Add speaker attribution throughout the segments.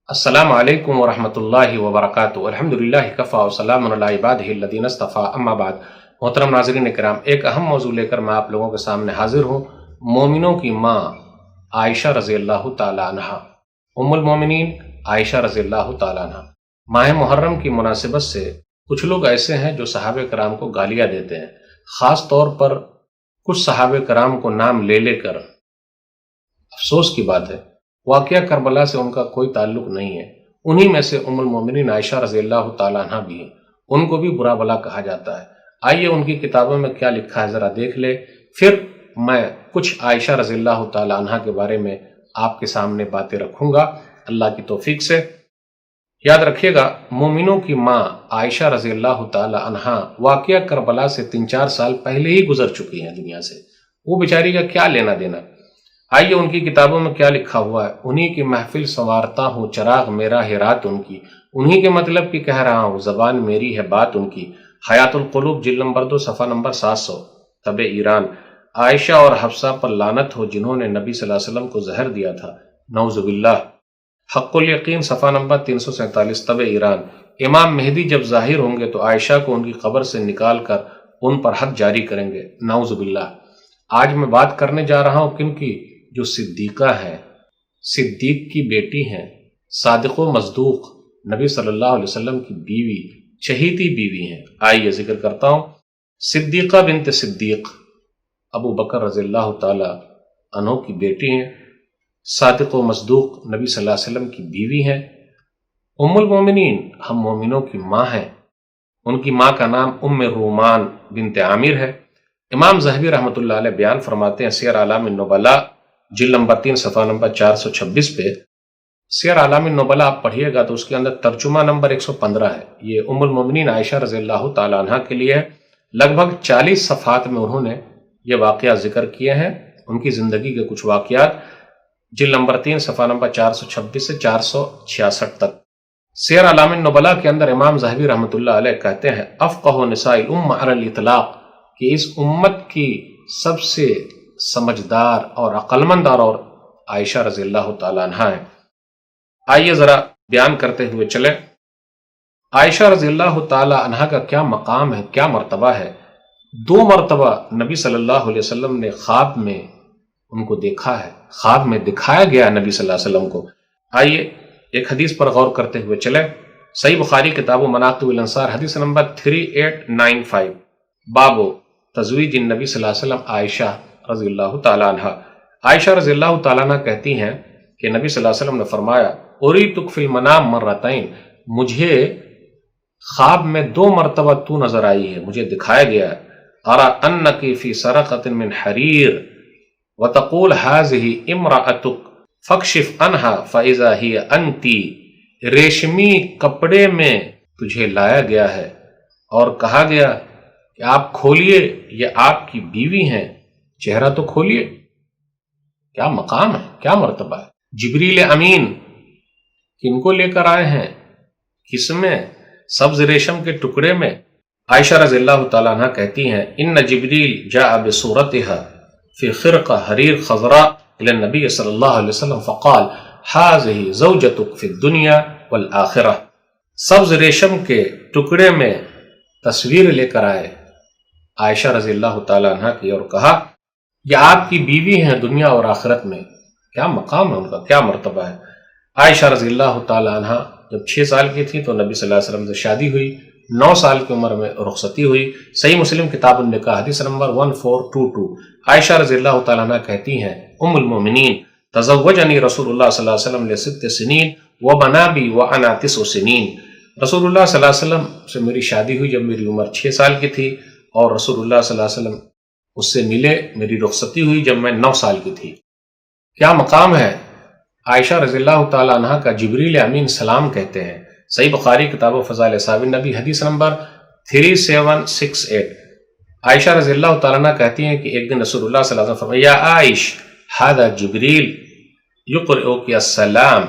Speaker 1: السلام علیکم ورحمۃ اللہ وبرکاتہ۔ الحمدللہ کفا وسلام علی عبادہ الذین اصطفیٰ، اما بعد۔ محترم ناظرین کرام، ایک اہم موضوع لے کر میں آپ لوگوں کے سامنے حاضر ہوں۔ مومنوں کی ماں عائشہ رضی اللہ تعالی عنہ، ام المومنین عائشہ رضی اللہ تعالی عنہ۔ ماہ محرم کی مناسبت سے کچھ لوگ ایسے ہیں جو صحابہ کرام کو گالیاں دیتے ہیں، خاص طور پر کچھ صحابہ کرام کو نام لے لے کر۔ افسوس کی بات ہے، واقعہ کربلا سے ان کا کوئی تعلق نہیں ہے۔ انہی میں سے ام المومنین عائشہ رضی اللہ تعالیٰ عنہ بھی ہیں، ان کو بھی برا بلا کہا جاتا ہے۔ آئیے ان کی کتابوں میں کیا لکھا ہے ذرا دیکھ لے، پھر میں کچھ عائشہ رضی اللہ تعالیٰ عنہ کے بارے میں آپ کے سامنے باتیں رکھوں گا اللہ کی توفیق سے۔ یاد رکھیے گا، مومنوں کی ماں عائشہ رضی اللہ تعالیٰ عنہ واقعہ کربلا سے 3-4 سال پہلے ہی گزر چکی ہیں دنیا سے، وہ بیچاری کا کیا لینا دینا۔ آئیے ان کی کتابوں میں کیا لکھا ہوا ہے۔ انہی کی محفل سنوارتا ہوں، چراغ میرا ہے رات ان کی، انہی کے مطلب کی کہہ رہا ہوں، زبان میری ہے بات ان کی۔ حیات القلوب جلد نمبر 2 صفحہ نمبر 700۔ طبع ایران، عائشہ اور حفصہ پر لعنت ہو جنہوں نے نبی صلی اللہ علیہ وسلم کو زہر دیا تھا، نعوذ باللہ۔ حق الیقین صفحہ نمبر 347۔ طبع ایران، امام مہدی جب ظاہر ہوں گے تو عائشہ کو ان کی قبر سے نکال کر ان پر حد جاری کریں گے، نعوذ باللہ۔ آج میں بات کرنے جا رہا ہوں کن کی؟ جو صدیقہ ہے، صدیق کی بیٹی ہیں، صادق و مصدوق نبی صلی اللہ علیہ وسلم کی بیوی، چہیتی بیوی ہیں۔ آئیے ذکر کرتا ہوں۔ صدیقہ بنت صدیق ابو بکر رضی اللہ تعالی عنہ کی بیٹی ہیں، صادق و مصدوق نبی صلی اللہ علیہ وسلم کی بیوی ہیں، ام المومنین، ہم مومنوں کی ماں ہیں۔ ان کی ماں کا نام ام رومان بنت عامر ہے۔ امام ذہبی رحمۃ اللہ علیہ بیان فرماتے ہیں سیر اعلام النبلاء جلد نمبر 3 صفحہ نمبر 426 پہ، سیر اعلام النبلاء آپ پڑھیے گا تو اس کے اندر ترجمہ نمبر 115 ہے۔ یہ ام المومنین عائشہ رضی اللہ تعالی عنہ کے لیے لگ بھگ 40 صفحات میں انہوں نے یہ واقعات ذکر کیے ہیں، ان کی زندگی کے کچھ واقعات، جلد نمبر 3 صفحہ نمبر 426 سے 466 تک۔ سیر اعلام النبلاء کے اندر امام ذہبی رحمۃ اللہ علیہ کہتے ہیں افقہ نساء الامہ علی الاطلاق، کہ اس امت کی سب سے سمجھدار اور عقلمند اور عائشہ رضی اللہ تعالی عنہ ہیں۔ آئیے ذرا بیان کرتے ہوئے چلیں۔ عائشہ رضی اللہ تعالی عنہ کا کیا مقام ہے، کیا مرتبہ ہے۔ 2 مرتبہ نبی صلی اللہ علیہ وسلم نے خواب میں ان کو دیکھا ہے، خواب میں دکھایا گیا نبی صلی اللہ علیہ وسلم کو۔ آئیے ایک حدیث پر غور کرتے ہوئے چلیں۔ صحیح بخاری کتاب مناقب الانصار حدیث نمبر 3895، باب تزویج النبی صلی اللہ علیہ وسلم عائشہ رضی اللہ تعالی عنہ۔ عائشہ رضی اللہ تعالی عنہ کہتی ہیں کہ نبی صلی اللہ علیہ وسلم نے فرمایا اریتک فی المنام مرتین، مجھے خواب میں 2 مرتبہ تو نظر آئی ہے، مجھے دکھایا گیا ہے۔ ارى انک فی سرقۃ من حریر وتقول هذه امرأتک فاکشف عنها فاذا ہی انت، ریشمی کپڑے میں تجھے لایا گیا ہے اور کہا گیا کہ آپ کھولیے، یہ آپ کی بیوی ہیں، چہرہ تو کھولیے۔ کیا مقام ہے، کیا مرتبہ ہے۔ جبریل امین کن کو لے کر آئے ہیں، کس میں؟ سبز ریشم کے ٹکڑے میں۔ عائشہ رضی اللہ تعالیٰ عنہ کہتی ہیں ان جبریل جاء بصورتها فی خرقہ حریر خضراء الی النبی صلی اللہ علیہ وسلم فقال هذه زوجتک فی الدنیا والآخرہ، سبز ریشم کے ٹکڑے میں تصویر لے کر آئے عائشہ رضی اللہ تعالیٰ عنہ کی اور کہا یہ آپ کی بیوی ہیں دنیا اور آخرت میں۔ کیا مقام ہے ان کا، کیا مرتبہ ہے۔ عائشہ رضی اللہ تعالیٰ عنہ جب 6 سال کی تھی تو نبی صلی اللہ علیہ وسلم سے شادی ہوئی، 9 سال کی عمر میں رخصتی ہوئی۔ صحیح مسلم کتاب النکاح حدیث نمبر 1422، عائشہ رضی اللہ تعالیٰ عنہ کہتی ہیں ام المومنین تزوجنی رسول اللہ صلی اللہ علیہ وسلم ل6 سنین وبنا بی وانا 9 سنین، رسول اللہ صلی اللہ علیہ وسلم سے میری شادی ہوئی جب میری عمر 6 سال کی تھی، اور رسول اللہ صلی اللہ علیہ وسلم اس سے ملے، میری رخصتی ہوئی جب میں 9 سال کی تھی۔ کیا مقام ہے عائشہ رضی اللہ تعالیٰ عنہ کا۔ جبریل امین سلام کہتے ہیں۔ صحیح بخاری کتاب فضائل اصحاب النبی حدیث نمبر 3768، عائشہ رضی اللہ تعالیٰ عنہ کہتی ہیں کہ ایک دن رسول اللہ صلی اللہ علیہ وسلم فرمایا یا عائش ھذا جبریل یقرئک السلام،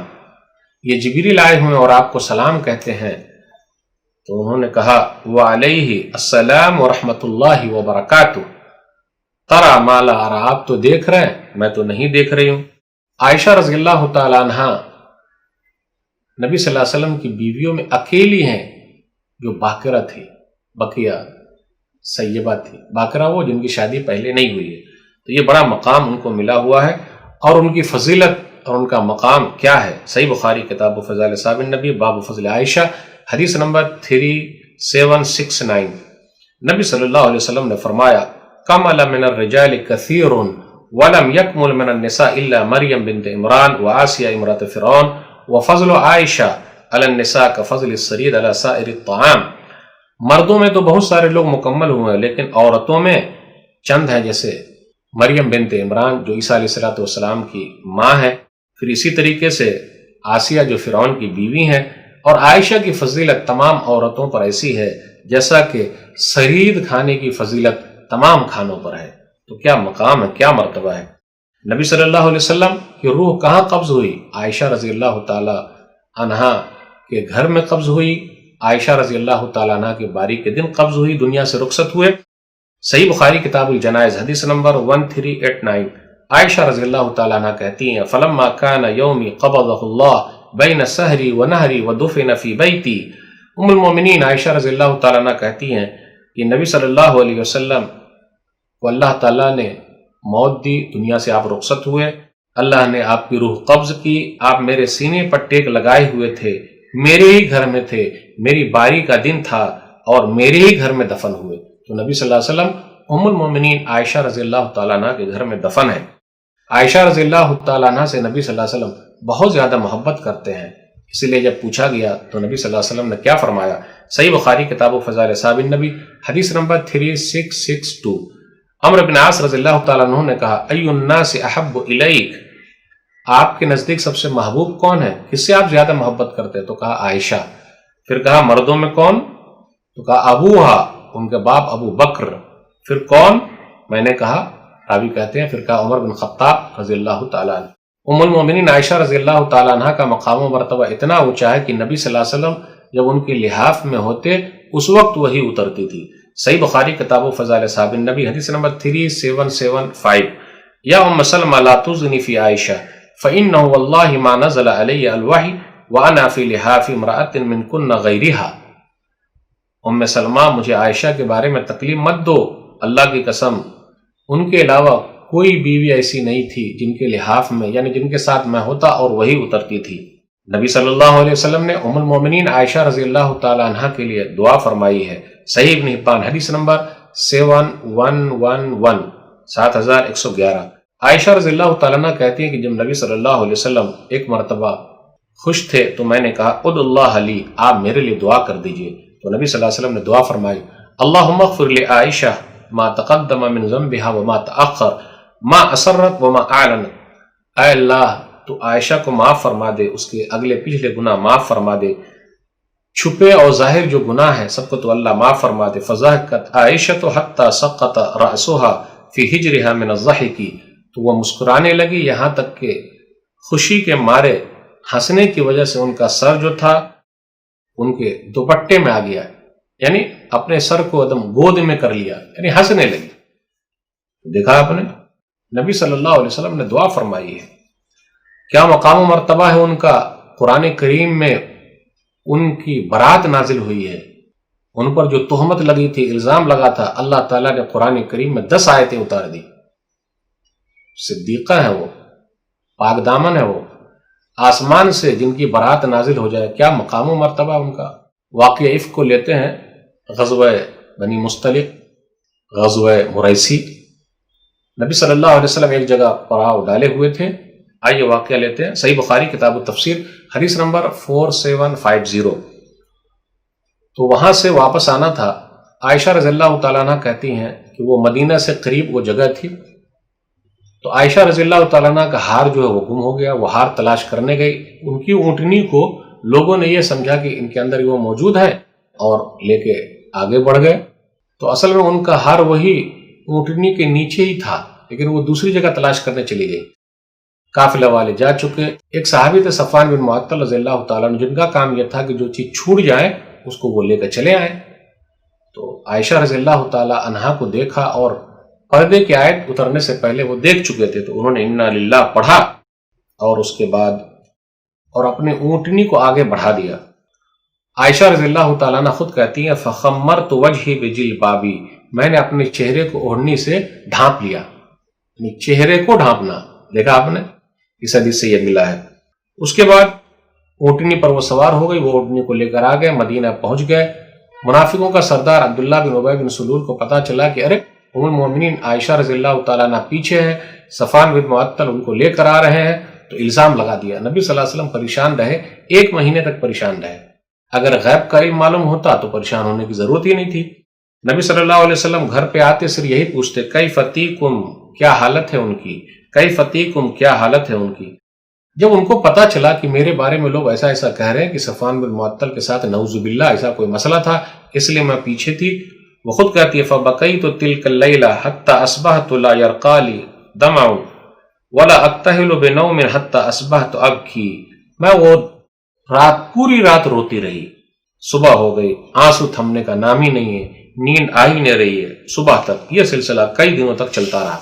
Speaker 1: یہ جبریل آئے ہوئے اور آپ کو سلام کہتے ہیں۔ تو انہوں نے کہا وعلیہ السلام ورحمۃ اللہ وبرکاتہ، ترى ما لا ارى، آپ تو دیکھ رہے ہیں، میں تو نہیں دیکھ رہی ہوں۔ عائشہ رضی اللہ تعالی عنہ نبی صلی اللہ علیہ وسلم کی بیویوں میں اکیلی ہیں جو باکرہ تھی، بقیہ سیبہ تھی۔ باکرہ وہ جن کی شادی پہلے نہیں ہوئی ہے، تو یہ بڑا مقام ان کو ملا ہوا ہے، اور ان کی فضیلت اور ان کا مقام کیا ہے؟ صحیح بخاری کتاب فضائل اصحاب النبی باب فضل عائشہ حدیث نمبر 3769، نبی صلی اللہ علیہ وسلم نے فرمایا کمل من الرجال کثیر ولم یکمل من النساء الا مریم بنت عمران وآسیہ امرأۃ فرعون وفضل عائشہ علی النساء کفضل السرید علی سائر الطعام۔ مردوں میں تو بہت سارے لوگ مکمل ہوئے ہیں، لیکن عورتوں میں چند ہیں، جیسے مریم بنت عمران جو عیسیٰ علیہ السلام کی ماں ہے، پھر اسی طریقے سے آسیہ جو فرعون کی بیوی ہیں، اور عائشہ کی فضیلت تمام عورتوں پر ایسی ہے جیسا کہ سرید کھانے کی فضیلت تمام کھانوں پر ہے۔ تو کیا مقام ہے، کیا مرتبہ ہے۔ نبی صلی اللہ علیہ وسلم کی روح کہاں قبض ہوئی؟ عائشہ رضی اللہ تعالی عنہا کے گھر میں قبض ہوئی۔ عائشہ رضی اللہ تعالیٰ عنہ کے باری کے دن قبض ہوئی، دنیا سے رخصت ہوئے۔ صحیح بخاری کتاب الجنائز حدیث نمبر 1389، عائشہ رضی اللہ تعالیٰ عنہ کہتی ہیں فلما کان یومی قبضہ اللہ بین سحری و نہری و دفن فی بیتی۔ ام المومنین عائشہ رضی اللہ تعالیٰ عنہ کہتی ہیں کہ نبی صلی اللہ علیہ وسلم کو اللہ تعالیٰ نے موت دی، دنیا سے آپ رخصت ہوئے، اللہ نے آپ کی روح قبض کی، آپ میرے سینے پر ٹیک لگائے ہوئے تھے، میرے ہی گھر میں تھے، میری باری کا دن تھا اور میرے ہی گھر میں دفن ہوئے۔ تو نبی صلی اللہ علیہ وسلم ام المومنین عائشہ رضی اللہ تعالیٰ عنہ کے گھر میں دفن ہے۔ عائشہ رضی اللہ تعالیٰ عنہ سے نبی صلی اللہ علیہ وسلم بہت زیادہ محبت کرتے ہیں، اسی لیے جب پوچھا گیا تو نبی صلی اللہ علیہ وسلم نے کیا فرمایا؟ صحیح بخاری کتاب فضائل اصحاب النبی حدیث نمبر 3662، عمرو بن عاص رضی اللہ تعالیٰ عنہ نے کہا ای الناس احب الیک، آپ کے نزدیک سب سے محبوب کون ہے، کس سے آپ زیادہ محبت کرتے ہیں؟ تو کہا عائشہ۔ پھر کہا مردوں میں کون؟ تو کہا ابوہا، ان کے باپ ابو بکر۔ پھر کون؟ میں نے کہا، راوی کہتے ہیں پھر کہا عمر بن خطاب رضی اللہ تعالیٰ عنہ۔ ام المومنین عائشہ رضی اللہ تعالیٰ عنہ کا مقام و مرتبہ اتنا اونچا ہے کہ نبی صلی اللہ علیہ وسلم جب ان کے لحاف میں ہوتے اس وقت وہی اترتی تھی۔ صحیح بخاری کتاب فضائل اصحاب النبی حدیث نمبر 3775، یا ام سلمہ لا تزنی فی عائشہ فإنه واللہ ما نزل علی الوحی وانا فی لحاف امرأۃ من کن غیرہا۔ ام سلمہ مجھے عائشہ کے بارے میں تکلیف مت دو، اللہ کی قسم ان کے علاوہ کوئی بیوی ایسی نہیں تھی جن کے لحاف میں، یعنی جن کے ساتھ میں ہوتا اور وہی اترتی تھی۔ نبی صلی اللہ علیہ وسلم نے ام المومنین عائشہ رضی اللہ تعالی عنہ کے لیے دعا فرمائی ہے۔ صحیح ابن حبان حدیث نمبر 7111، 7111۔ عائشہ رضی اللہ تعالیٰ عنہ کہتی ہیں کہ جب نبی صلی اللہ علیہ وسلم ایک مرتبہ خوش تھے تو میں نے کہا ادعو اللہ لی، آپ میرے لیے دعا کر دیجئے۔ تو نبی صلی اللہ علیہ وسلم نے دعا فرمائی اللہم اغفر لعائشہ ما تقدم من ذنبها وما تأخر ما اسرت وما اعلنت۔ اے اللہ تو عائشہ کو معاف فرما دے، اس کے اگلے پچھلے گناہ معاف فرما دے، چھپے اور ظاہر جو گناہ ہیں سب کو تو اللہ معاف فرما دے۔ فضحکت عائشہ حتی سقط رأسها فی حجرها من الضحک، تو وہ مسکرانے لگی یہاں تک کہ خوشی کے مارے ہنسنے کی وجہ سے ان کا سر جو تھا ان کے دوپٹے میں آ گیا، یعنی اپنے سر کو ایک دم گود میں کر لیا، یعنی ہنسنے لگی۔ دیکھا آپ نے، نبی صلی اللہ علیہ وسلم نے دعا فرمائی ہے، کیا مقام و مرتبہ ہے ان کا۔ قرآن کریم میں ان کی برات نازل ہوئی ہے، ان پر جو تہمت لگی تھی، الزام لگا تھا، اللہ تعالیٰ نے قرآن کریم میں 10 آیتیں اتار دی۔ صدیقہ ہے وہ، پاک دامن ہے وہ، آسمان سے جن کی برات نازل ہو جائے، کیا مقام و مرتبہ ان کا۔ واقعہ عفق کو لیتے ہیں، غزوہ بنی مستلق، غزوہ مریسی، نبی صلی اللہ علیہ وسلم ایک جگہ پڑاؤ ڈالے ہوئے تھے۔ آئیے واقعہ لیتے ہیں، صحیح بخاری کتاب التفسیر حدیث نمبر 4750۔ تو وہاں سے واپس آنا تھا، عائشہ رضی اللہ تعالیٰ عنہ کہتی ہیں کہ وہ مدینہ سے قریب وہ جگہ تھی، تو عائشہ رضی اللہ تعالیٰ عنہ کا ہار جو ہے وہ گم ہو گیا، وہ ہار تلاش کرنے گئی، ان کی اونٹنی کو لوگوں نے یہ سمجھا کہ ان کے اندر وہ موجود ہے اور لے کے آگے بڑھ گئے، تو اصل میں ان کا ہار وہی اونٹنی کے نیچے ہی تھا، لیکن وہ دوسری جگہ تلاش کرنے چلی گئی۔ قافلہ والے جا چکے، ایک صحابی تھے صفوان بن معطل رضی اللہ تعالیٰ عنہ، جن کا کام یہ تھا کہ جو چیز چھوٹ جائے اس کو وہ لے کر چلے آئیں۔ تو عائشہ رضی اللہ تعالیٰ عنہا کو دیکھا اور پردے کی آیت اترنے سے پہلے وہ دیکھ چکے تھے، تو انہوں نے انا للہ پڑھا اور اس کے بعد اور اپنے اونٹنی کو آگے بڑھا دیا۔ عائشہ رضی اللہ تعالیٰ عنہ خود کہتی ہیں فخمرت وجہی بجلبابی، میں نے اپنے چہرے کو اوڑھنی سے ڈھانپ لیا، یعنی چہرے کو ڈھانپنا، دیکھا آپ نے، اس حدیث سے یہ ملا ہے۔ اس کے بعد اونٹنی پر وہ سوار ہو گئی، وہ اونٹنی کو لے کر آ گئے، مدینہ پہنچ گئے۔ منافقوں کا سردار عبداللہ بن ابی بن سلول کو پتا چلا کہ ارے ام المومنین عائشہ رضی اللہ تعالیٰ عنہ پیچھے ہیں، صفوان بن معطل ان کو لے کر آ رہے ہیں، تو الزام لگا دیا۔ نبی صلی اللہ علیہ وسلم پریشان رہے، 1 مہینے تک پریشان رہے۔ اگر غیب کا علم معلوم ہوتا تو پریشان ہونے کی ضرورت ہی نہیں تھی۔ نبی صلی اللہ علیہ وسلم گھر پہ آتے صرف یہی پوچھتے کیف تیکم، کیا حالت ہے ان کی، کیف تیکم، کیا حالت ہے ان کی۔ جب ان کو پتا چلا کہ میرے بارے میں لوگ ایسا ایسا کہہ رہے ہیں کہ صفوان بن معطل کے ساتھ نعوذ باللہ ایسا کوئی مسئلہ تھا، اس لیے میں پیچھے تھی، وہ خود کہتی ہے فبقیت تلک اللیلہ حتی اصبحت لا یرقی لی دمع ولا اکتحل بنوم حتی اصبحت ابکی، میں وہ رات پوری رات روتی رہی، صبح ہو گئی، آنسو تھمنے کا نام ہی نہیں ہے، نیند آ ہی نہیں رہی ہے، صبح تک یہ سلسلہ کئی دنوں تک چلتا رہا۔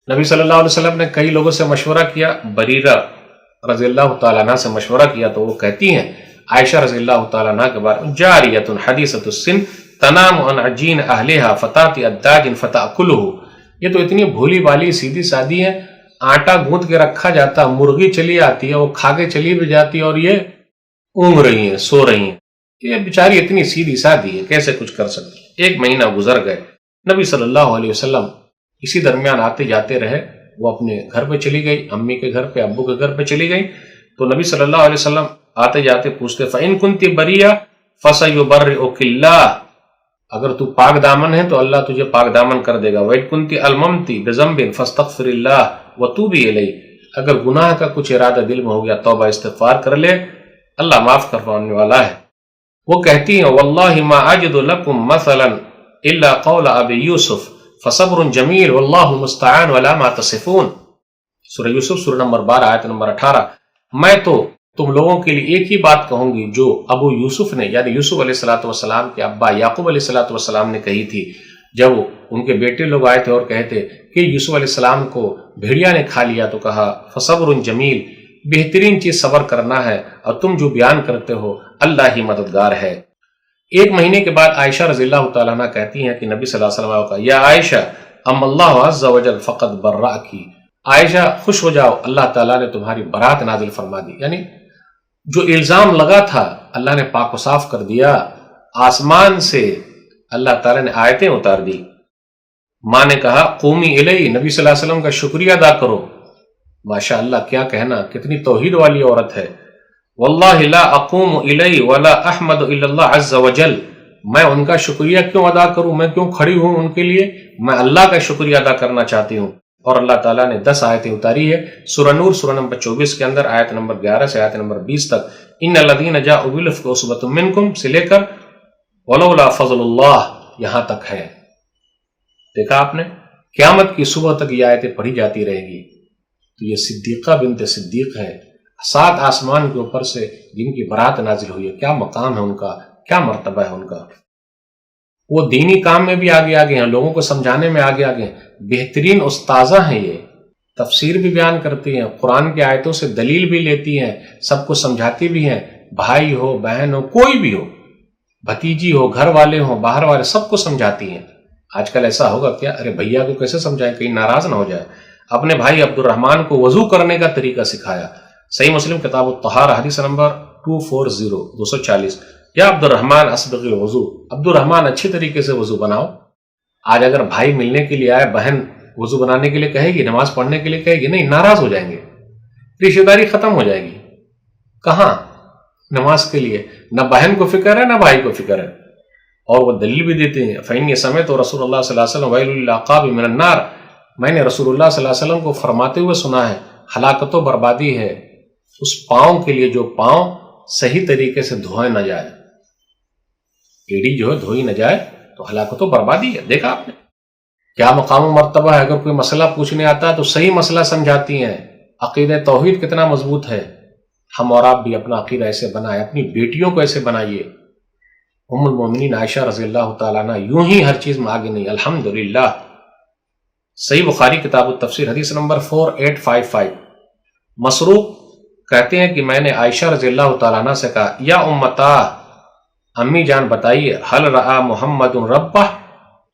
Speaker 1: نبی صلی اللہ علیہ وسلم نے کئی لوگوں سے مشورہ کیا، بریرہ رضی اللہ تعالیٰ عنہ سے مشورہ کیا تو وہ کہتی ہیں عائشہ رضی اللہ تعالیٰ عنہ کے بارے میں جاریۃ حدیثۃ السن تنام عن عجین اہلہا فتاتی اداج فتاکلہ، یہ تو اتنی بھولی بالی سیدھی سادی ہے، آٹا گوندھ کے رکھا جاتا، مرغی چلی آتی ہے، وہ کھا کے چلی بھی جاتی ہے، اور یہ اونگ رہی ہیں، سو رہی ہیں، یہ بیچاری اتنی سیدھی سادی ہے، کیسے کچھ کر سکتی۔ 1 مہینہ گزر گئے، نبی صلی اللہ علیہ وسلم اسی درمیان آتے جاتے رہے، وہ اپنے گھر پہ چلی گئی، امی کے گھر پہ، ابو کے گھر پہ چلی گئی، تو نبی صلی اللہ علیہ وسلم آتے جاتے پوچھتے فَإِن كُنْتِ بَرِيَّةً فَسَيُبَرِّئُكِ اللَّهُ، اگر تو پاک دامن ہے تو اللہ تجھے پاک دامن کر دے گا، وَإِن كُنْتِ أَلْمَمْتِ بِذَنْبٍ فَاسْتَغْفِرِ اللَّهَ وَتُوبِي إِلَيْهِ، اگر گناہ کا کچھ ارادہ دل میں ہو گیا توبہ استغفار کر لے، اللہ معاف کروانے والا ہے۔ وہ کہتی ہیں وَاللَّهِ مَا أَجِدُ لَكُمْ مَثَلًا إِلَّا قَوْلَ أَبِي يُوسُف فَصَبْرٌ جَمِيلٌ وَاللَّهُ الْمُسْتَعَانُ عَلَىٰ مَا تَصِفُونَ، سورہ یوسف سورہ نمبر 12 آیت نمبر 18۔ میں تو تم لوگوں کے لیے ایک ہی بات کہوں گی جو ابو یوسف نے، یعنی یوسف علیہ السلام کے ابا یعقوب علیہ السلام نے کہی تھی، جب ان کے بیٹے لوگ آئے تھے اور کہتے کہ یوسف علیہ السلام کو بھیڑیا نے کھا لیا، تو کہا فصبر جمیل، بہترین چیز صبر کرنا ہے، اور تم جو بیان کرتے ہو اللہ ہی مددگار ہے۔ 1 مہینے کے بعد عائشہ رضی اللہ تعالیٰ عنہ کہتی ہیں کہ نبی صلی اللہ علیہ وسلم کا یا عائشہ ام اللہ عز وجل فقط برأکی، عائشہ خوش ہو جاؤ، اللہ تعالیٰ نے تمہاری برات نازل فرما دی، یعنی جو الزام لگا تھا اللہ نے پاک و صاف کر دیا، آسمان سے اللہ تعالیٰ نے آیتیں اتار دی۔ ماں نے کہا قومی الی، نبی صلی اللہ علیہ وسلم کا شکریہ ادا کرو، ماشاءاللہ کیا کہنا، کتنی توحید والی عورت ہے۔ واللہ لا اقوم الی ولا احمد الا اللہ عز وجل، میں ان کا شکریہ کیوں ادا کروں، میں کیوں کھڑی ہوں ان کے لیے، میں اللہ کا شکریہ ادا کرنا چاہتی ہوں۔ اور اللہ تعالیٰ نے 10 آیتیں اتاری ہے، سورہ نور سورہ نمبر 24 کے اندر آیت نمبر 11 سے آیت نمبر 20 تک، ان الذین جاءوا بالعفک عصبۃ منکم سے لے کر ولولا فضل اللہ یہاں تک ہے۔ دیکھا آپ نے، قیامت کی صبح تک یہ آیتیں پڑھی جاتی رہے گی۔ تو یہ صدیقہ بنت صدیق ہے، 7 آسمان کے اوپر سے جن کی برات نازل ہوئی ہے، کیا مقام ہے ان کا، کیا مرتبہ ہے ان کا۔ وہ دینی کام میں بھی آگے آگے ہیں، لوگوں کو سمجھانے میں آگے آگے ہیں، بہترین استاذہ ہیں، یہ تفسیر بھی بیان کرتی ہیں، قرآن کی آیتوں سے دلیل بھی لیتی ہیں، سب کو سمجھاتی بھی ہیں، بھائی ہو بہن ہو کوئی بھی ہو، بھتیجی ہو گھر والے ہوں باہر والے، سب کو سمجھاتی ہیں۔ آج کل ایسا ہوگا کیا، ارے بھیا کو کیسے سمجھائیں کہیں ناراض نہ ہو جائے۔ اپنے بھائی عبد الرحمن کو وضو کرنے کا طریقہ سکھایا، صحیح مسلم کتاب الطہارہ حدیث نمبر 240 یا عبد الرحمن اسبغ الوضو، عبد الرحمن اچھے طریقے سے وضو بناؤ۔ آج اگر بھائی ملنے کے لیے آئے، بہن وضو بنانے کے لیے کہے گی، نماز پڑھنے کے لیے کہے گی، نہیں، ناراض ہو جائیں گے، رشتہ داری ختم ہو جائے گی۔ کہاں نماز کے لیے نہ بہن کو فکر ہے نہ بھائی کو فکر ہے، اور وہ دلیل بھی دیتے ہیں فإنی سمعت رسول اللہ صلی اللہ علیہ وسلم ویل للعقاب من النار، میں نے رسول اللہ صلی اللہ علیہ وسلم کو فرماتے ہوئے سنا ہے ہلاکت و بربادی ہے اس پاؤں کے لیے جو پاؤں صحیح طریقے سے دھوئے نہ جائے، ایڑی جو ہے دھوئی نہ جائے تو ہلاکت و بربادی ہے۔ دیکھا آپ نے کیا مقام و مرتبہ ہے، اگر کوئی مسئلہ پوچھنے آتا ہے تو صحیح مسئلہ سمجھاتی ہیں، عقیدہ توحید کتنا مضبوط ہے۔ ہم اور آپ بھی اپنا عقیدہ ایسے بنائیں، اپنی بیٹیوں کو ایسے بنائیے۔ ام المومنین عائشہ رضی اللہ تعالیٰ عنہ یوں ہی ہر چیز میں آگے نہیں، الحمدللہ۔ صحیح بخاری کتاب التفسیر حدیث نمبر 4855، مسروق کہتے ہیں کہ میں نے عائشہ رضی اللہ تعالیٰ عنہ سے کہا یا امتا، امی جان بتائیے، حل رأى محمد ربہ،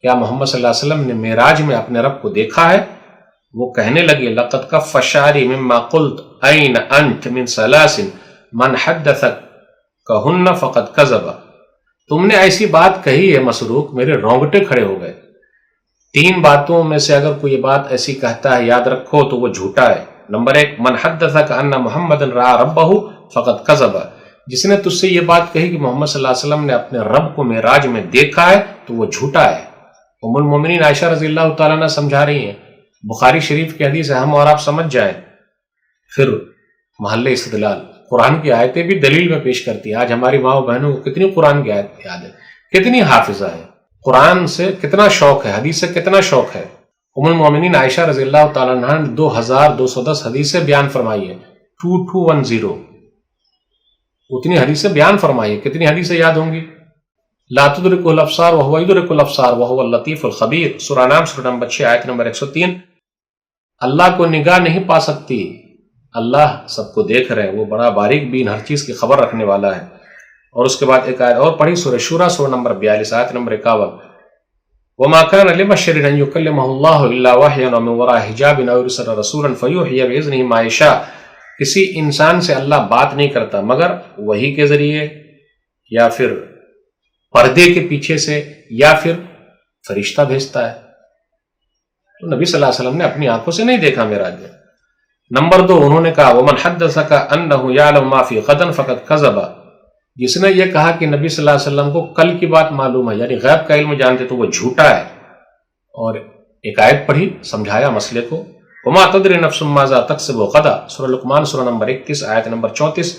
Speaker 1: کیا محمد صلی اللہ علیہ وسلم نے معراج میں اپنے رب کو دیکھا ہے؟ وہ کہنے لگے لقد کف شعری مما قلت این انت من ثلاث من حدثک کہن فقد کذب، تم نے ایسی بات کہی ہے مسروق، میرے رونگٹے کھڑے ہو گئے، 3 باتوں میں سے اگر کوئی بات ایسی کہتا ہے یاد رکھو تو وہ جھوٹا ہے۔ نمبر 1 من حدثک ان محمد رأى ربہ فقد کذب، جس نے تجھ سے یہ بات کہی کہ محمد صلی اللہ علیہ وسلم نے اپنے رب کو معراج میں دیکھا ہے تو وہ جھوٹا ہے۔ ام المومنین عائشہ رضی اللہ تعالیٰ عنہ سمجھا رہی ہیں، بخاری شریف کی حدیث ہے، ہم اور آپ سمجھ جائیں۔ پھر محل استدلال، قرآن کی آیتیں بھی دلیل میں پیش کرتی ہیں۔ آج ہماری ماں و بہنوں کو کتنی قرآن کی آیت یاد ہے، کتنی حافظہ ہے، قرآن سے کتنا شوق ہے، حدیث سے کتنا شوق ہے۔ ام المومنین عائشہ رضی اللہ تعالیٰ عنہ نے 2210 حدیثیں بیان فرمائی ہیں، 2210 اتنی حدیثیں بیان فرمائی ہیں۔ کتنی حدیثیں یاد ہوں گی؟ لا تدرکہ الابصار وہو یدرک الابصار وہو اللطیف الخبیر، سورہ نام سورہ نمبر 6 آیت نمبر 103۔ اللہ کو نگاہ نہیں پا سکتی، اللہ سب کو دیکھ رہے ہیں، وہ بڑا باریک بین، ہر چیز کی خبر رکھنے والا ہے۔ اور اس کے بعد ایک آیت اور پڑھی، سورہ شورى سورہ نمبر 42 آیت نمبر 51، وما كان لبشر ان يكلمه الله الا وحيا ومن وراء حجاب او يرسل رسولا فيوحي باذنه ما يشاء، کسی انسان سے اللہ بات نہیں کرتا مگر وحی کے ذریعے، یا پھر پردے کے پیچھے سے، یا پھر فرشتہ بھیجتا ہے۔ تو نبی صلی اللہ علیہ وسلم نے اپنی آنکھوں سے نہیں دیکھا معراج میں۔ نمبر 2 انہوں نے کہا ومن حدثک انه يعلم ما في غد فقد كذب، جس نے یہ کہا کہ نبی صلی اللہ علیہ وسلم کو کل کی بات معلوم ہے، یعنی غیب کا علم جانتے، تو وہ جھوٹا ہے۔ اور ایک آیت پڑھی، سمجھایا مسئلے کو، وما تدری نفس ماذا تکسب غدا، سورہ لقمان سورہ نمبر 21 آیت نمبر 34،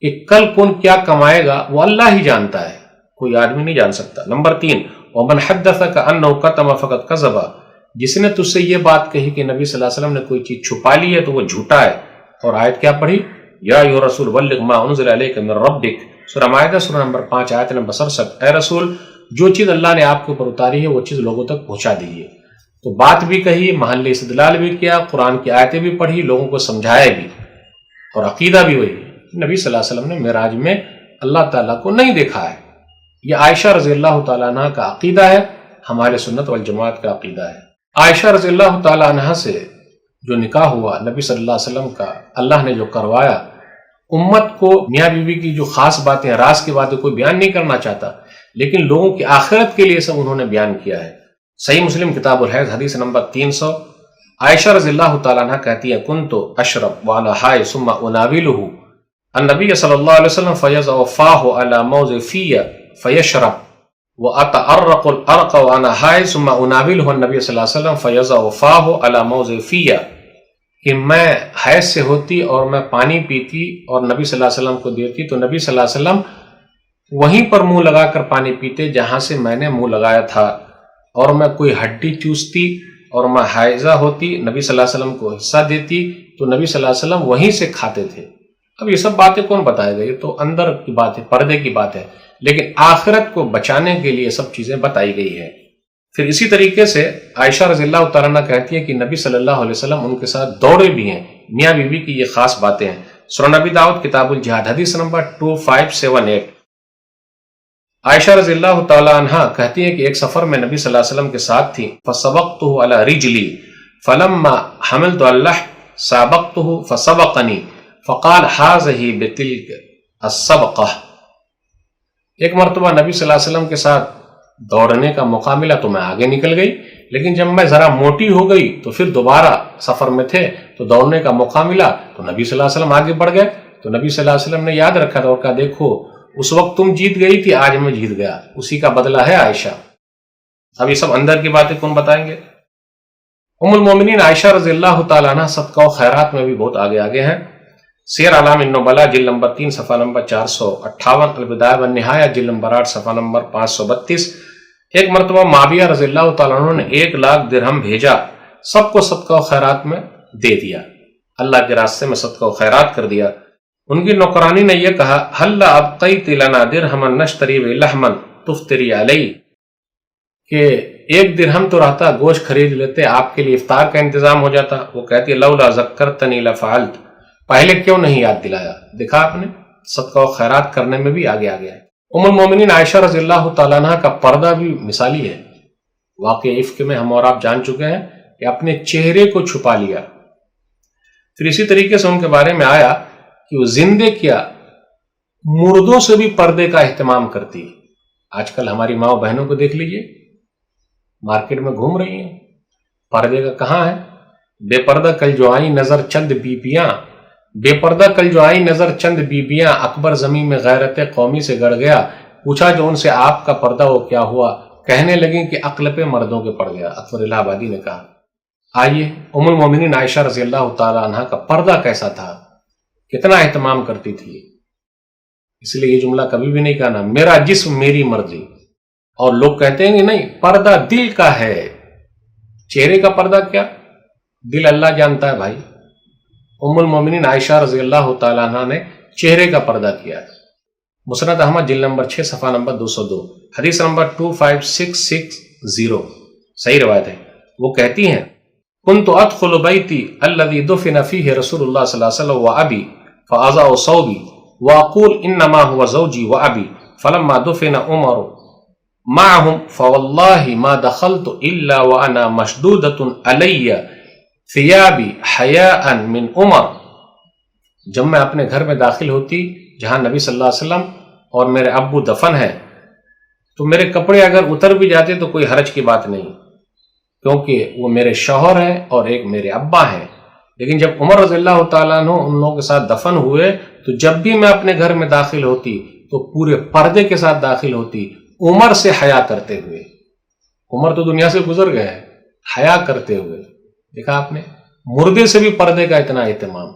Speaker 1: کہ کل کون کیا کمائے گا وہ اللہ ہی جانتا ہے، کوئی آدمی نہیں جان سکتا۔ نمبر 3 ومن حدثک انه کتم فقد کذب، جس نے تجھ سے یہ بات کہی کہ نبی صلی اللہ علیہ وسلم نے کوئی چیز چھپا لی ہے تو وہ جھوٹا ہے۔ اور آیت کیا پڑھی، یا ایھا الرسول بلغ ما انزل الیک من ربک، سورہ مائدہ سورہ نمبر 5 آیت نمبر 67، اے رسول جو چیز اللہ نے آپ کے اوپر اتاری ہے وہ چیز لوگوں تک پہنچا دیجیے۔ تو بات بھی کہی، محل استدلال بھی کیا، قرآن کی آیتیں بھی پڑھی، لوگوں کو سمجھایا بھی، اور عقیدہ بھی وہی، نبی صلی اللہ علیہ وسلم نے معراج میں اللہ تعالیٰ کو نہیں دیکھا ہے۔ یہ عائشہ رضی اللہ تعالیٰ عنہ کا عقیدہ ہے، ہمارے سنت والجماعت کا عقیدہ ہے۔ عائشہ رضی اللہ تعالیٰ عنہ سے جو نکاح ہوا نبی صلی اللہ علیہ وسلم کا، اللہ نے جو کروایا، امت کو میاں بیوی کی جو خاص باتیں، راز کی باتیں کوئی بیان نہیں کرنا چاہتا، لیکن لوگوں کی آخرت کے لیے سب انہوں نے بیان کیا ہے۔ صحیح مسلم کتاب الحیض حدیث نمبر 300، عائشہ رضی اللہ تعالیٰ عنہ کہتی ہے کنت اشرب وانا حائض ثم اناولہ النبی صلی اللہ علیہ وسلم فیضع فاہ علی موضع فی فیشرب واتعرق العرق وانا حائض ثم اناولہ النبی صلی اللہ علیہ وسلم فیضع فاہ علی موضع فی، کہ میں حیض سے ہوتی اور میں پانی پیتی اور نبی صلی اللہ علیہ وسلم کو دیتی تو نبی صلی اللہ علیہ وسلم وہیں پر منہ لگا کر پانی پیتے جہاں سے میں نے منہ لگایا تھا، اور میں کوئی ہڈی چوستی اور میں حائضہ ہوتی، نبی صلی اللہ علیہ وسلم کو حصہ دیتی تو نبی صلی اللہ علیہ وسلم وہیں سے کھاتے تھے۔ اب یہ سب باتیں کون بتائے گا، یہ تو اندر کی بات ہے، پردے کی بات ہے، لیکن آخرت کو بچانے کے لیے سب چیزیں بتائی گئی ہے۔ پھر اسی طریقے سے عائشہ رضی اللہ تعالیٰ عنہ کہتی ہے کہ نبی صلی اللہ علیہ وسلم ان کے ساتھ دوڑے بھی ہیں، میاں بیوی کی یہ خاص باتیں ہیں۔ سنن نبی داؤد کتاب الجہاد حدیث نمبر 2578، عائشہ رضی اللہ تعالیٰ عنہ کہتی ہیں کہ ایک سفر میں نبی صلی اللہ علیہ وسلم کے ساتھ تھی، فسبقته على رجلی فلما حملت اللحم سابقته فسبقنی فقال هذه بتلك السبقہ۔ ایک مرتبہ نبی صلی اللہ علیہ وسلم کے ساتھ دوڑنے کا موقع ملا تو میں آگے نکل گئی، لیکن جب میں ذرا موٹی ہو گئی تو پھر دوبارہ سفر میں تھے تو دوڑنے کا موقع ملا تو نبی صلی اللہ علیہ وسلم آگے بڑھ گئے، تو نبی صلی اللہ علیہ وسلم نے یاد رکھا تھا اور کہا دیکھو اس وقت تم جیت گئی تھی، آج میں جیت گیا، اسی کا بدلہ ہے عائشہ۔ اب یہ سب اندر کی باتیں کون بتائیں گے؟ ام المومنین عائشہ رضی اللہ تعالیٰ عنہ صدقہ و خیرات میں بھی بہت آگے ہیں۔ سیر اعلام النبلاء جلد نمبر 3 صفحہ نمبر 458، البدایہ والنہایہ جلد نمبر 8 صفحہ نمبر 532، ایک مرتبہ معاویہ رضی اللہ تعالیٰ عنہ نے 1 لاکھ درہم بھیجا، سب کو صدقہ و خیرات میں دے دیا، اللہ کے راستے میں صدقہ و خیرات کر دیا۔ ان کی نوکرانی نے یہ کہا ہل ابقیت لنا درہما نشتری بہ لحما تفطری علیہ، کہ 1 درہم تو رہتا، گوشت خرید لیتے، آپ کے لیے افطار کا انتظام ہو جاتا۔ وہ کہتی لولا ذکرتنی لفعلت، پہلے کیوں نہیں یاد دلایا؟ دیکھا آپ نے، صدقہ و خیرات کرنے میں بھی آگے آگے ہے۔ ام المومنین عائشہ رضی اللہ تعالیٰ عنہ کا پردہ بھی مثالی ہے۔ واقعہ عفق میں ہم اور آپ جان چکے ہیں کہ اپنے چہرے کو چھپا لیا۔ پھر اسی طریقے سے ان کے بارے میں آیا کہ وہ زندے کیا مردوں سے بھی پردے کا اہتمام کرتی ہے۔ آج کل ہماری ماں بہنوں کو دیکھ لیجئے، مارکیٹ میں گھوم رہی ہیں، پردے کا کہاں ہے؟ بے پردہ کل جو آئی نظر چند بیبیاں، بے پردہ کل جو آئی نظر چند بیبیاں، اکبر زمین میں غیرت قومی سے گڑ گیا، پوچھا جو ان سے آپ کا پردہ وہ کیا ہوا، کہنے لگیں کہ عقل پہ مردوں کے پڑ گیا۔ اکبر الہ آبادی نے کہا۔ آئیے ام المومنین عائشہ رضی اللہ تعالی عنہ کا پردہ کیسا تھا، کتنا اہتمام کرتی تھی۔ اس لیے یہ جملہ کبھی بھی نہیں کہنا میرا جسم میری مرضی، اور لوگ کہتے ہیں کہ نہیں پردہ دل کا ہے۔ چہرے کا پردہ کیا، دل اللہ جانتا ہے بھائی۔ ام المومنین عائشہ رضی اللہ تعالیٰ عنہ نے چہرے کا پردہ کیا ہے۔ مسند احمد جلد نمبر 6 صفحہ نمبر 202، حدیث نمبر 25660، صحیح روایت ہے۔ وہ کہتی ہیں كنت ادخل بیتی الذي دفن فيه رسول اللہ صلی اللہ علیہ وسلم وابی فاضع صوبی واقول انما هو زوجي وابی فلما دفن عمر معهم فوالله ما دخلت الا وانا مشدودة علی ثیابی حیاء من عمر۔ جب میں اپنے گھر میں داخل ہوتی جہاں نبی صلی اللہ علیہ وسلم اور میرے ابو دفن ہیں، تو میرے کپڑے اگر اتر بھی جاتے تو کوئی حرج کی بات نہیں، کیونکہ وہ میرے شوہر ہیں اور ایک میرے ابا ہیں۔ لیکن جب عمر رضی اللہ تعالیٰ عنہ ان لوگوں کے ساتھ دفن ہوئے تو جب بھی میں اپنے گھر میں داخل ہوتی تو پورے پردے کے ساتھ داخل ہوتی، عمر سے حیا کرتے ہوئے۔ عمر تو دنیا سے گزر گئے ہیں، حیا کرتے ہوئے۔ دیکھا آپ نے، مردے سے بھی پردے کا اتنا اہتمام۔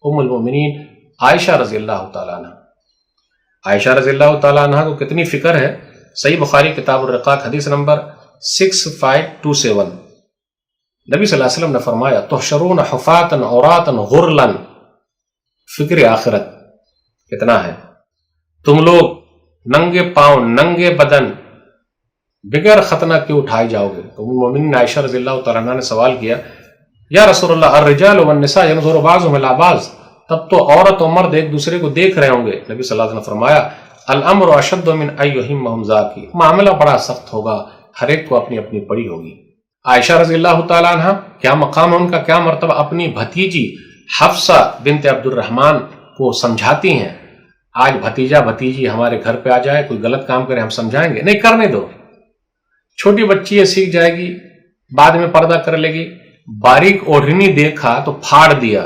Speaker 1: ام المومنین عائشہ رضی اللہ تعالیٰ عنہ، عائشہ رضی اللہ تعالیٰ عنہ کو کتنی فکر ہے۔ صحیح بخاری کتاب الرقاق حدیث نمبر 6527، نبی صلی اللہ علیہ وسلم نے فرمایا تحشرون حفاتا عراتا غرلا، فکر آخرت کتنا ہے۔ تم لوگ ننگے پاؤں ننگے بدن بغیر ختنہ کے اٹھائے جاؤ گے۔ تو ام المومنین عائشہ رضی اللہ تعالیٰ عنہ نے سوال کیا یا رسول اللہ الرجال والنساء ينظر بعضهم الى بعض، تب تو عورت و مرد ایک دوسرے کو دیکھ رہے ہوں گے۔ نبی صلی اللہ علیہ وسلم نے فرمایا الامر اشد من ان یہمہم ذاک، معاملہ بڑا سخت ہوگا، ہر ایک کو اپنی اپنی پڑی ہوگی۔ عائشہ رضی اللہ تعالیٰ عنہ کیا مقام ہے ان کا، کیا مرتبہ، اپنی بھتیجی حفصہ بنت عبد الرحمن کو سمجھاتی ہیں۔ آج بھتیجا بھتیجی ہمارے گھر پہ آ جائے، کوئی غلط کام کرے، ہم سمجھائیں گے نہیں، کرنے دو، چھوٹی بچی ہے، سیکھ جائے گی، بعد میں پردہ کر لے گی۔ باریک اوڑھنی دیکھا تو پھاڑ دیا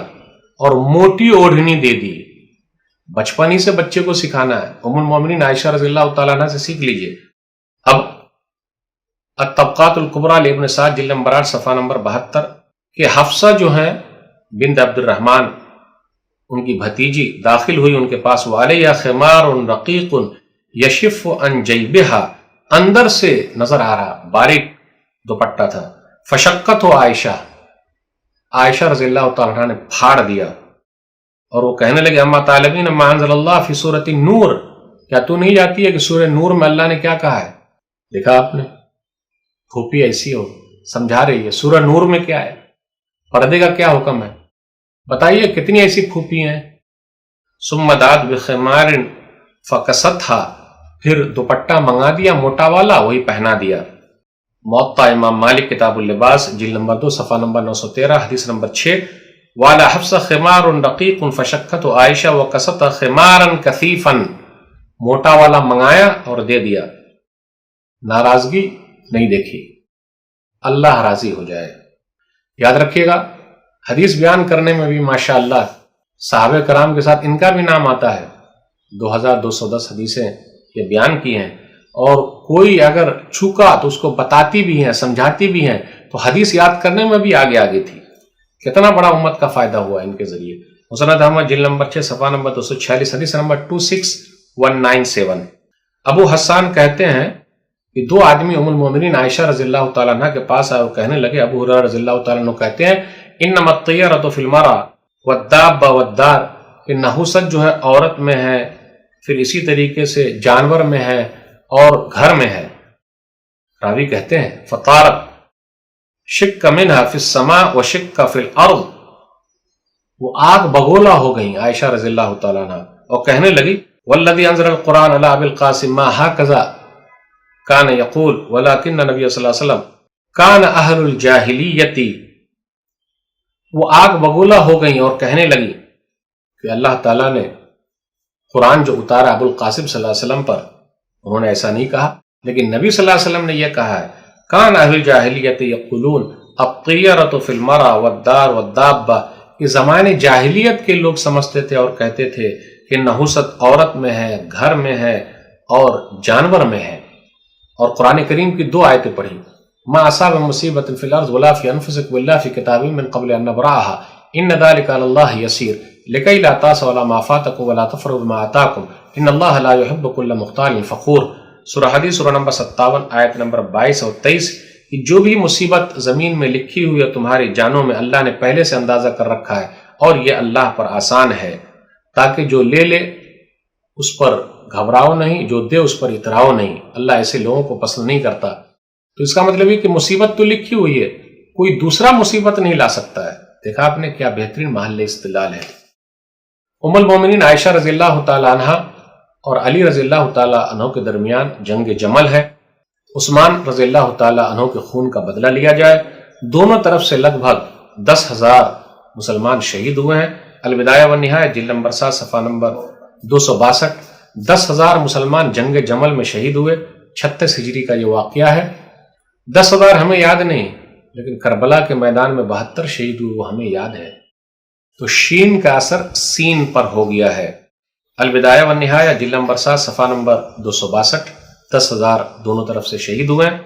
Speaker 1: اور موٹی اوڑھنی دے دی۔ بچپن ہی سے بچے کو سکھانا ہے۔ ام المومنین عائشہ رضی اللہ تعالیٰ عنہ سے سیکھ لیجئے۔ اب الطبقات الکبریٰ لابن سعد جلد نمبر 8 صفحہ نمبر 72 کہ حفصہ جو ہیں بنت عبد الرحمن، ان کی بھتیجی داخل ہوئی ان کے پاس، وعلیہا خمار رقیق یشف عن جیبہا، اندر سے نظر آ رہا باریک دوپٹہ تھا۔ فشقت ہو عائشہ، عائشہ رضی اللہ تعالیٰ عنہ نے پھاڑ دیا، اور وہ کہنے لگے اما طالبین ما انزل اللہ فی سورۃ النور، کیا تو نہیں جاتی ہے کہ سورہ نور میں اللہ نے کیا کہا ہے؟ دیکھا آپ نے، پھوپھی ایسی ہو سمجھا رہی ہے سورہ نور میں کیا ہے، پردے کا کیا حکم ہے، بتائیے کتنی ایسی پھوپھی ہیں۔ ثم دعت بخمار فکستھا، پھر دوپٹہ منگا دیا موٹا والا، وہی پہنا دیا۔ موطا امام مالک کتاب اللباس جلد نمبر 2 صفحہ نمبر 913 حدیث نمبر 6، وعلی حفصہ خمار رقیق فشقت عائشہ وکست خمارا کثیفا، موٹا والا منگایا اور دے دیا، ناراضگی نہیں دیکھی، اللہ راضی ہو جائے۔ یاد رکھیے گا، حدیث بیان کرنے میں بھی ماشاءاللہ صحابہ کرام کے ساتھ ان کا بھی نام آتا ہے۔ 2210 حدیثیں یہ بیان کی ہیں، اور کوئی اگر چوکا تو اس کو بتاتی بھی ہیں، سمجھاتی بھی ہیں، تو حدیث یاد کرنے میں بھی آگے آگے تھی۔ کتنا بڑا امت کا فائدہ ہوا ان کے ذریعے۔ مسند احمد جلد نمبر 6 صفحہ نمبر 246 حدیث نمبر 26197۔ ابو حسان کہتے ہیں کہ دو آدمی ام المومنین عائشہ رضی اللہ تعالیٰ عنہ کے پاس آئے اور کہنے لگے، ابو ہریرہ رضی اللہ تعالیٰ عنہ کہتے ہیں انما الطیرۃ فی المرأۃ والدابۃ والدار، کہ نحوست جو ہے عورت میں ہے، پھر اسی طریقے سے جانور میں ہے اور گھر میں ہے۔ راوی کہتے ہیں فطارت شق منها فی السماء وشق فی الارض، وہ آگ بگولا ہو گئیں عائشہ رضی اللہ تعالیٰ عنہ، اور کہنے لگی والذی انزل القرآن علی ابی القاسم ما ھکذا کان یقول ولکن نبی صلی اللہ علیہ وسلم کان اہل الجاہلیت، وہ آگ بگولا ہو گئیں اور کہنے لگی کہ اللہ تعالیٰ نے قرآن جو اتارا ابو القاسم صلی اللہ علیہ وسلم پر، انہوں نے ایسا نہیں کہا، لیکن نبی صلی اللہ علیہ وسلم نے یہ کہا ہے کان اہل الجاہلیت یقولون الطیرۃ فی المرء والدار والدابہ، کہ زمانے جاہلیت کے لوگ سمجھتے تھے اور کہتے تھے کہ نحوست عورت میں ہے، گھر میں ہے اور جانور میں ہے، اور قرآن کریم کی 2 آیتیں پڑھی ما اصاب مصیبت فی الارض ولا فی انفسکم الا فی کتاب من قبل ان نبرأها ان ذلک علی اللہ یسیر لکی لا تأسوا علی ما فاتکم ولا تفرحوا بما آتاکم ان اللہ لا یحب کل مختال فخور۔ سورہ حدیث سورہ نمبر 57 آیت نمبر 22 اور 23، کہ جو بھی مصیبت زمین میں لکھی ہوئی ہے تمہاری جانوں میں اللہ نے پہلے سے اندازہ کر رکھا ہے، اور یہ اللہ پر آسان ہے، تاکہ جو لے لے اس پر گھبراؤ نہیں، جو دے اس پر اتراؤ نہیں، اللہ ایسے لوگوں کو پسند نہیں کرتا۔ تو اس کا مطلب یہ کہ مصیبت تو لکھی ہوئی ہے، کوئی دوسرا مصیبت نہیں لا سکتا ہے۔ دیکھا آپ نے کیا بہترین محل استدلال ہے۔ ام المومنین عائشہ رضی اللہ تعالی عنہ اور علی رضی اللہ تعالی عنہ کے درمیان جنگ جمل ہے، عثمان رضی اللہ تعالی عنہ کے خون کا بدلہ لیا جائے، دونوں طرف سے لگ بھگ 10,000 مسلمان شہید ہوئے ہیں۔ البدایہ والنہایہ جلد نمبر 7 صفحہ نمبر 262، 10,000 مسلمان جنگ جمل میں شہید ہوئے، 36 ہجری کا یہ واقعہ ہے۔ 10,000 ہمیں یاد نہیں، لیکن کربلا کے میدان میں 72 شہید ہوئے وہ ہمیں یاد ہے۔ تو شین کا اثر سین پر ہو گیا ہے۔ البدایہ والنہایہ جلد نمبر 7 صفحہ نمبر 262، 10,000 دونوں طرف سے شہید ہوئے ہیں۔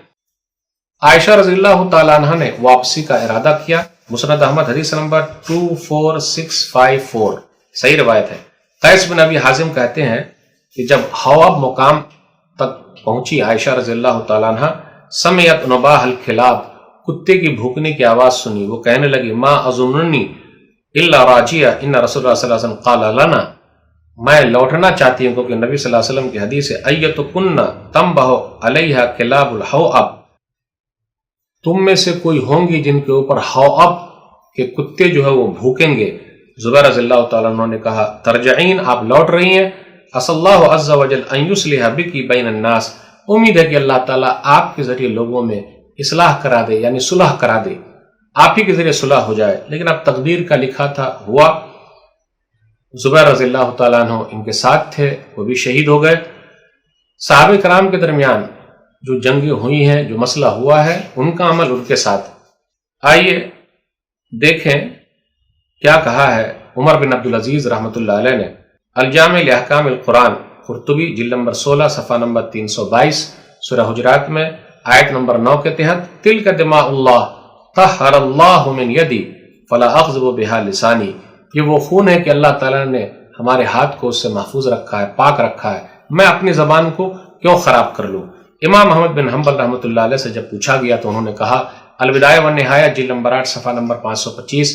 Speaker 1: عائشہ رضی اللہ تعالیٰ عنہ نے واپسی کا ارادہ کیا، مسند احمد حدیث نمبر 24654، صحیح روایت ہے۔ قیس بن ابی حازم کہتے ہیں کہ جب حواب مقام تک پہنچی عائشہ رضی اللہ تعالیٰ عنہ، سمعت نباح الکلاب، کتے کی بھونکنے کی آواز سنی، وہ کہنے لگی ما اظننی الا راجیہ ان رسول اللہ صلی اللہ علیہ وسلم قال لنا، میں لوٹنا چاہتی ہوں کیونکہ نبی صلی اللہ علیہ وسلم کی حدیث ہے ایتکن تنبح علیہا کلاب الحواب، تم میں سے کوئی ہوں گی جن کے اوپر حواب کے کتے جو ہے وہ بھوکیں گے۔ زبیر رضی اللہ تعالیٰ عنہ نے کہا ترجعین، آپ لوٹ رہی ہیں، عسى اللہ عز وجل ان یصلح بکی بین الناس، امید ہے کہ اللہ تعالیٰ آپ کے ذریعے لوگوں میں اصلاح کرا دے، یعنی صلح کرا دے، آپ ہی کے ذریعے صلح ہو جائے۔ لیکن اب تقدیر کا لکھا تھا ہوا۔ زبیر رضی اللہ تعالیٰ عنہ ان کے ساتھ تھے، وہ بھی شہید ہو گئے۔ صحابہ کرام کے درمیان جو جنگیں ہوئی ہیں، جو مسئلہ ہوا ہے، ان کا عمل ان کے ساتھ۔ آئیے دیکھیں کیا کہا ہے عمر بن عبدالعزیز رحمۃ اللہ علیہ نے الجامع لاحکام القرآن، قرطبی جلد نمبر 16 صفحہ نمبر 322، سورہ حجرات میں آیت نمبر 9 کے تحت تلک دماء اللہ طہر اللہ من یدی فلا اغضب بہا لسانی، یہ وہ خون ہے کہ اللہ تعالیٰ نے ہمارے ہاتھ کو اس سے محفوظ رکھا ہے، پاک رکھا ہے، میں اپنی زبان کو کیوں خراب کر لوں۔ امام احمد بن حنبل رحمۃ اللہ علیہ سے جب پوچھا گیا تو انہوں نے کہا البدایہ والنہایہ جلد نمبر 8 صفحہ نمبر 525،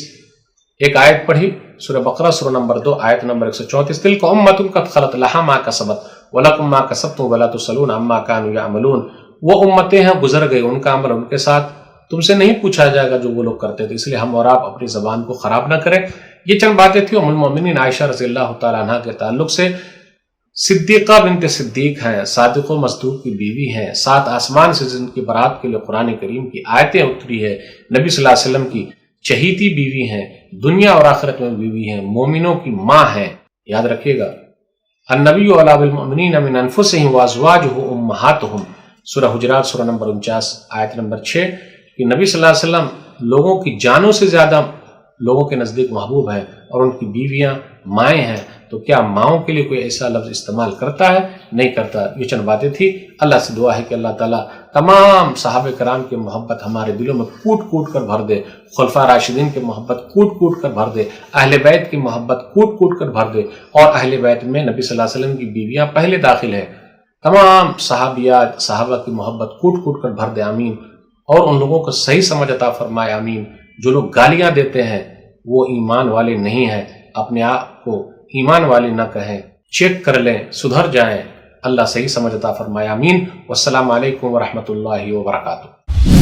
Speaker 1: ایک آیت پڑھی سورہ بقرہ سورہ نمبر 2 آیت نمبر 134، تلک امۃ قد خلت لہا ما کسبت ولکم ما کسبتم ولا تسألون عما كانوا یعملون، وہ امتیں ہیں گزر گئی، ان کا عمل ان کے ساتھ، تم سے نہیں پوچھا جائے گا جو وہ لوگ کرتے تھے، اس لیے ہم اور آپ اپنی زبان کو خراب نہ کریں۔ یہ چند باتیں تھیں ام المومنین عائشہ رضی اللہ تعالیٰ عنہ کے تعلق سے۔ صدیقہ بنت صدیق ہیں، صادق و مصدوق کی بیوی ہیں، 7 آسمان سے جن کی برات کے لیے قرآن کریم کی آیتیں اتری ہے، نبی صلی اللہ علیہ وسلم کی چہیتی بیوی ہیں، دنیا اور آخرت میں بیوی ہیں، مومنوں کی ماں ہیں، یاد رکھیے گا۔ النبی اولی بالمؤمنین من انفسہم وازواجہ امہاتہم، سورہ حجرات سورہ نمبر 49 آیت نمبر 6، کہ نبی صلی اللہ علیہ وسلم لوگوں کی جانوں سے زیادہ لوگوں کے نزدیک محبوب ہیں، اور ان کی بیویاں مائیں ہیں، تو کیا ماؤں کے لیے کوئی ایسا لفظ استعمال کرتا ہے؟ نہیں کرتا۔ یہ چند باتیں تھی۔ اللہ سے دعا ہے کہ اللہ تعالیٰ تمام صحابہ کرام کی محبت ہمارے دلوں میں کوٹ کوٹ کر بھر دے، خلفاء راشدین کی محبت کوٹ کوٹ کر بھر دے، اہل بیت کی محبت کوٹ کوٹ کر بھر دے، اور اہل بیت میں نبی صلی اللہ علیہ وسلم کی بیویاں پہلے داخل ہیں، تمام صحابیات صحابہ کی محبت کوٹ کوٹ کر بھر دے، آمین۔ اور ان لوگوں کو صحیح سمجھ عطا فرمائے، آمین۔ جو لوگ گالیاں دیتے ہیں وہ ایمان والے نہیں ہیں، اپنے آپ کو ایمان والے نہ کہیں، چیک کر لیں، سدھر جائیں۔ اللہ صحیح سمجھ عطا فرمائے، آمین۔ والسلام علیکم ورحمۃ اللہ وبرکاتہ۔